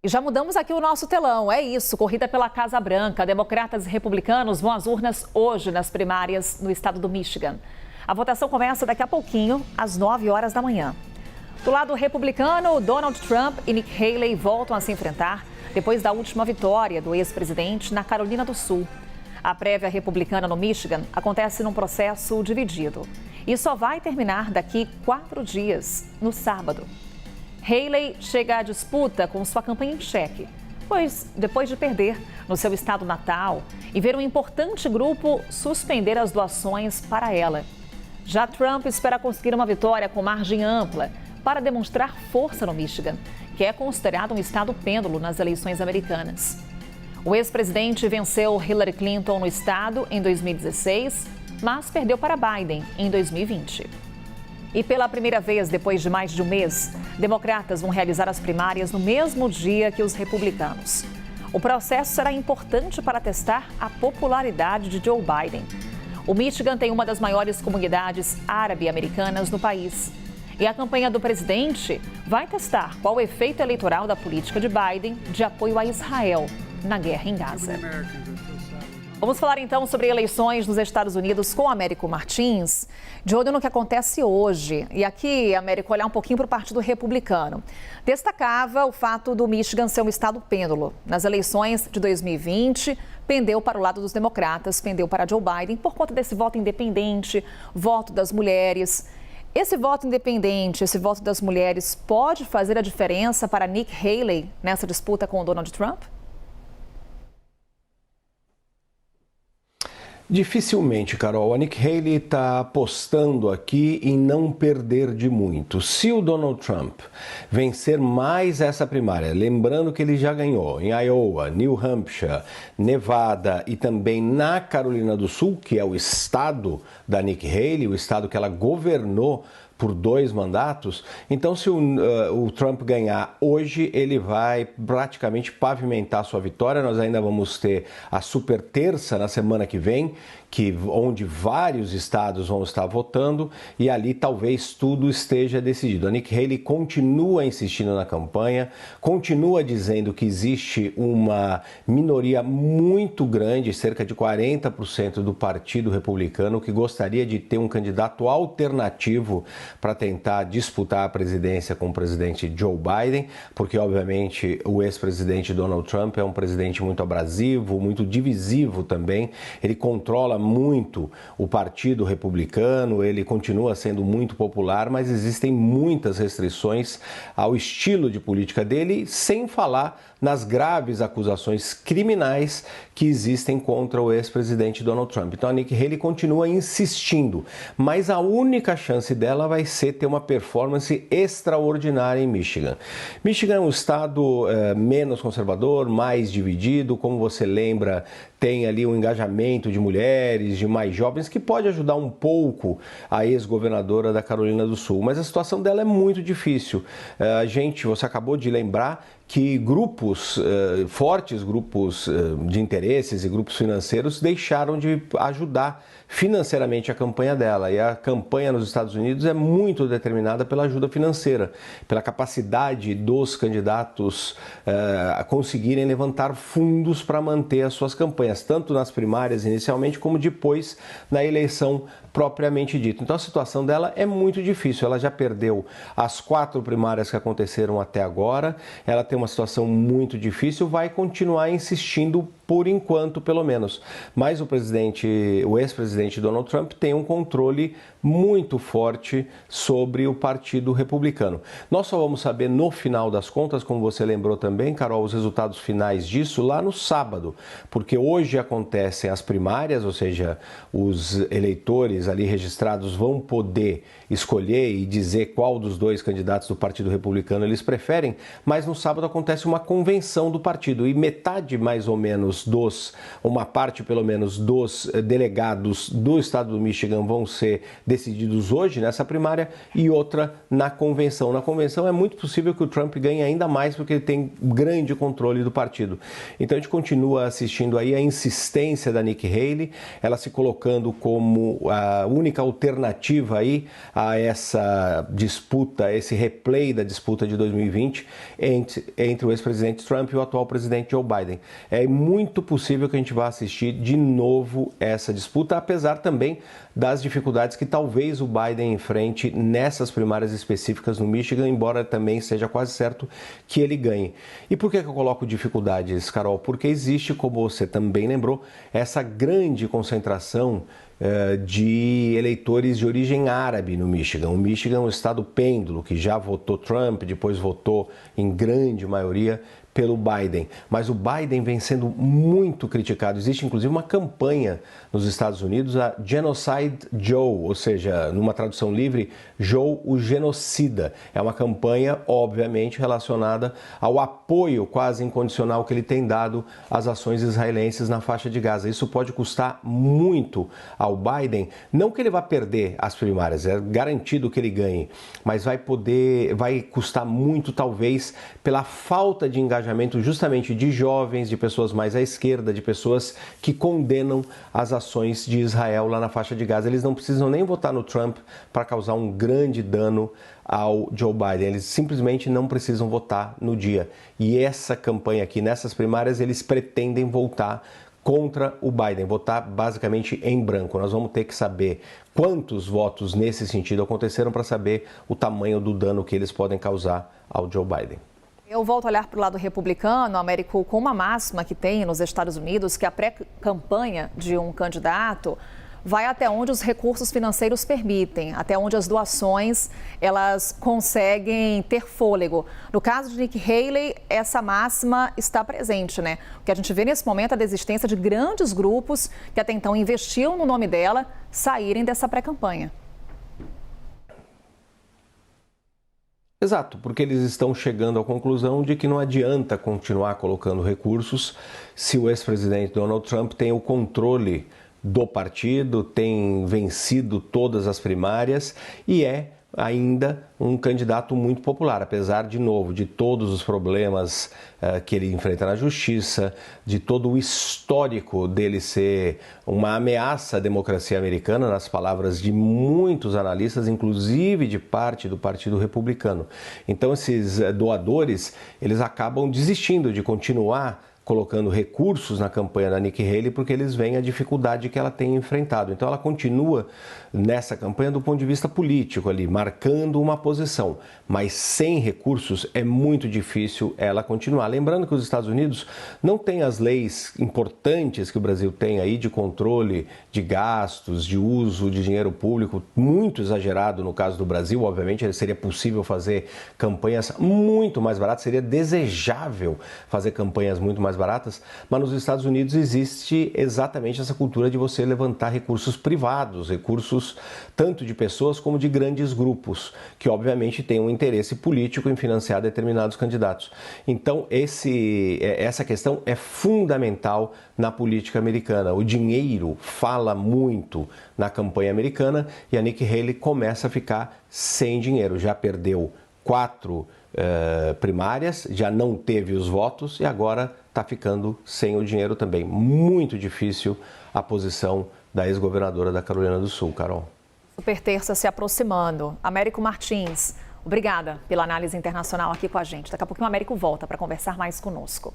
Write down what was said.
E já mudamos aqui o nosso telão, é isso, corrida pela Casa Branca. Democratas e republicanos vão às urnas hoje nas primárias no estado do Michigan. A votação começa daqui a pouquinho, às 9 horas da manhã. Do lado republicano, Donald Trump e Nikki Haley voltam a se enfrentar depois da última vitória do ex-presidente na Carolina do Sul. A prévia republicana no Michigan acontece num processo dividido e só vai terminar daqui 4 dias, no sábado. Haley chega à disputa com sua campanha em xeque, pois depois de perder no seu estado natal e ver um importante grupo suspender as doações para ela. Já Trump espera conseguir uma vitória com margem ampla para demonstrar força no Michigan, que é considerado um estado pêndulo nas eleições americanas. O ex-presidente venceu Hillary Clinton no estado em 2016, mas perdeu para Biden em 2020. E pela primeira vez depois de mais de um mês, democratas vão realizar as primárias no mesmo dia que os republicanos. O processo será importante para testar a popularidade de Joe Biden. O Michigan tem uma das maiores comunidades árabe-americanas no país. E a campanha do presidente vai testar qual o efeito eleitoral da política de Biden de apoio a Israel na guerra em Gaza. Vamos falar então sobre eleições nos Estados Unidos com Américo Martins, de olho no que acontece hoje. E aqui, Américo, olhar um pouquinho para o Partido Republicano. Destacava o fato do Michigan ser um estado pêndulo. Nas eleições de 2020, pendeu para o lado dos democratas, pendeu para Joe Biden por conta desse voto independente, voto das mulheres. Esse voto independente, esse voto das mulheres, pode fazer a diferença para Nikki Haley nessa disputa com o Donald Trump? Dificilmente, Carol. A Nikki Haley está apostando aqui em não perder de muito. Se o Donald Trump vencer mais essa primária, lembrando que ele já ganhou em Iowa, New Hampshire, Nevada e também na Carolina do Sul, que é o estado da Nikki Haley, o estado que ela governou por 2 mandatos, então se o Trump ganhar hoje, ele vai praticamente pavimentar sua vitória. Nós ainda vamos ter a super terça na semana que vem, onde vários estados vão estar votando e ali talvez tudo esteja decidido. A Nikki Haley continua insistindo na campanha, continua dizendo que existe uma minoria muito grande, cerca de 40% do Partido Republicano, que gostaria de ter um candidato alternativo para tentar disputar a presidência com o presidente Joe Biden, porque obviamente o ex-presidente Donald Trump é um presidente muito abrasivo, muito divisivo também. Ele controla muito o Partido Republicano, ele continua sendo muito popular, mas existem muitas restrições ao estilo de política dele, sem falar nas graves acusações criminais que existem contra o ex-presidente Donald Trump. Então a Nikki Haley continua insistindo, mas a única chance dela vai ser ter uma performance extraordinária em Michigan. Michigan é um estado menos conservador, mais dividido, como você lembra, tem ali um engajamento de mulheres, de mais jovens, que pode ajudar um pouco a ex-governadora da Carolina do Sul, mas a situação dela é muito difícil. Você acabou de lembrar que fortes grupos de interesses e grupos financeiros deixaram de ajudar financeiramente a campanha dela. E a campanha nos Estados Unidos é muito determinada pela ajuda financeira, pela capacidade dos candidatos a conseguirem levantar fundos para manter as suas campanhas, tanto nas primárias inicialmente como depois na eleição propriamente dita. Então a situação dela é muito difícil. Ela já perdeu as 4 primárias que aconteceram até agora. Ela tem uma situação muito difícil, vai continuar insistindo por enquanto, pelo menos. Mas o ex-presidente Donald Trump tem um controle muito forte sobre o Partido Republicano. Nós só vamos saber no final das contas, como você lembrou também, Carol, os resultados finais disso lá no sábado, porque hoje acontecem as primárias, ou seja, os eleitores ali registrados vão poder escolher e dizer qual dos 2 candidatos do Partido Republicano eles preferem, mas no sábado acontece uma convenção do partido e metade mais ou menos uma parte pelo menos dos delegados do estado do Michigan vão ser decididos hoje nessa primária e outra na convenção. Na convenção é muito possível que o Trump ganhe ainda mais porque ele tem grande controle do partido. Então a gente continua assistindo aí a insistência da Nikki Haley, ela se colocando como a única alternativa aí a essa disputa, esse replay da disputa de 2020 entre o ex-presidente Trump e o atual presidente Joe Biden. É muito possível que a gente vá assistir de novo essa disputa, apesar também das dificuldades que talvez o Biden enfrente nessas primárias específicas no Michigan, embora também seja quase certo que ele ganhe. E por que eu coloco dificuldades, Carol? Porque existe, como você também lembrou, essa grande concentração de eleitores de origem árabe no Michigan. O Michigan é um estado pêndulo, que já votou Trump, depois votou em grande maioria pelo Biden. Mas o Biden vem sendo muito criticado. Existe inclusive uma campanha nos Estados Unidos, a Genocide Joe, ou seja, numa tradução livre, Joe o genocida. É uma campanha, obviamente, relacionada ao apoio quase incondicional que ele tem dado às ações israelenses na faixa de Gaza. Isso pode custar muito ao Biden, não que ele vá perder as primárias, é garantido que ele ganhe, mas vai custar muito talvez pela falta de engajamento justamente de jovens, de pessoas mais à esquerda, de pessoas que condenam as ações de Israel lá na faixa de Gaza. Eles não precisam nem votar no Trump para causar um grande dano ao Joe Biden, eles simplesmente não precisam votar no dia. E essa campanha aqui, nessas primárias, eles pretendem voltar contra o Biden, votar basicamente em branco. Nós vamos ter que saber quantos votos nesse sentido aconteceram para saber o tamanho do dano que eles podem causar ao Joe Biden. Eu volto a olhar para o lado republicano, Américo, com uma máxima que tem nos Estados Unidos, que a pré-campanha de um candidato vai até onde os recursos financeiros permitem, até onde as doações elas conseguem ter fôlego. No caso de Nikki Haley, essa máxima está presente, né? O que a gente vê nesse momento é a desistência de grandes grupos que até então investiam no nome dela saírem dessa pré-campanha. Exato, porque eles estão chegando à conclusão de que não adianta continuar colocando recursos se o ex-presidente Donald Trump tem o controle do partido, tem vencido todas as primárias e é ainda um candidato muito popular, apesar, de novo, de todos os problemas que ele enfrenta na justiça, de todo o histórico dele ser uma ameaça à democracia americana, nas palavras de muitos analistas, inclusive de parte do Partido Republicano. Então, esses doadores, eles acabam desistindo de continuar colocando recursos na campanha da Nikki Haley porque eles veem a dificuldade que ela tem enfrentado. Então ela continua nessa campanha do ponto de vista político ali, marcando uma posição, mas sem recursos é muito difícil ela continuar. Lembrando que os Estados Unidos não têm as leis importantes que o Brasil tem aí de controle de gastos, de uso de dinheiro público, muito exagerado no caso do Brasil. Obviamente seria possível fazer campanhas muito mais baratas, seria desejável fazer campanhas muito mais baratas, mas nos Estados Unidos existe exatamente essa cultura de você levantar recursos privados, recursos tanto de pessoas como de grandes grupos, que obviamente têm um interesse político em financiar determinados candidatos. Então essa questão é fundamental na política americana. O dinheiro fala muito na campanha americana e a Nikki Haley começa a ficar sem dinheiro. Já perdeu 4 primárias, já não teve os votos e agora está ficando sem o dinheiro também. Muito difícil a posição da ex-governadora da Carolina do Sul, Carol. Super terça se aproximando. Américo Martins, obrigada pela análise internacional aqui com a gente. Daqui a pouquinho o Américo volta para conversar mais conosco.